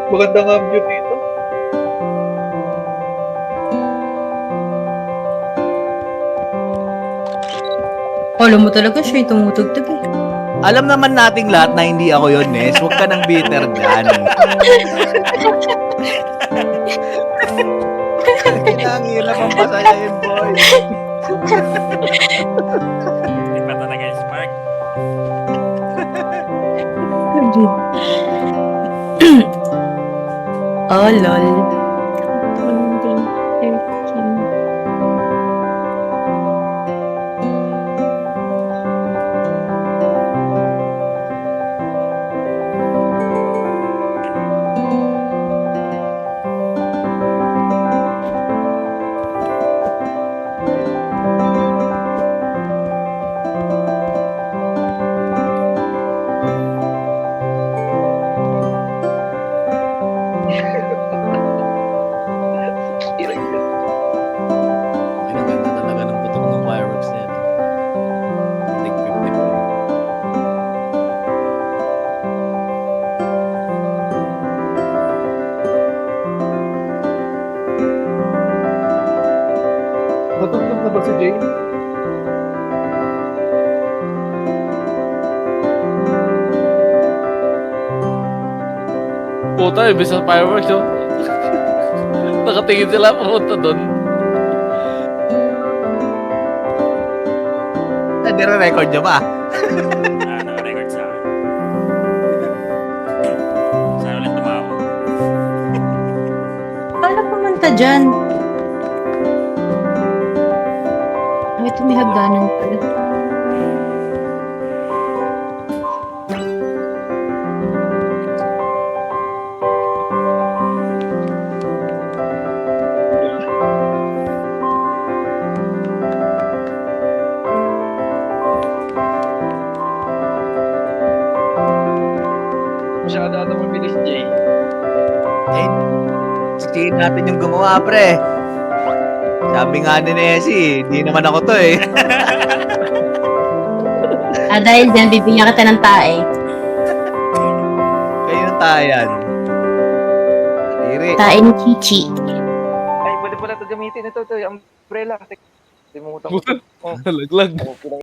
Maganda nga ang view dito. Alam mo talaga siya yung tumutugtog eh. Alam naman nating lahat na hindi ako yun, Nes. Huwag ka nang bitter dyan. Ang hirap ang pasayahin, boy. Hindi pa talaga yung spark. Oh, lol. Ang ganda talaga ng putok ng fireworks na yan. Tig 54. Natutog na ba si Jay? Puta, ibig sa fireworks yun. Nakatingin sila pumunta doon. Nire-record nyo ba? Naka-record sa akin. Saan ulit tumawag? Paano pumunta dyan? Ay, ito may hagdanan pala. Masyado ata mabilis, Jay. Eh, si natin yung gumawa, pre. Sabi nga ni Nessie, hindi naman ako to eh. Dahil dyan, bibigyan kita ng tae. Kayo ng tayan. Tiri. Tae ni Chichi. Ay, pwede pala ito gamitin. Ito, yung umbrella. Limutan ko. Puta, nalaglag. Okay lang.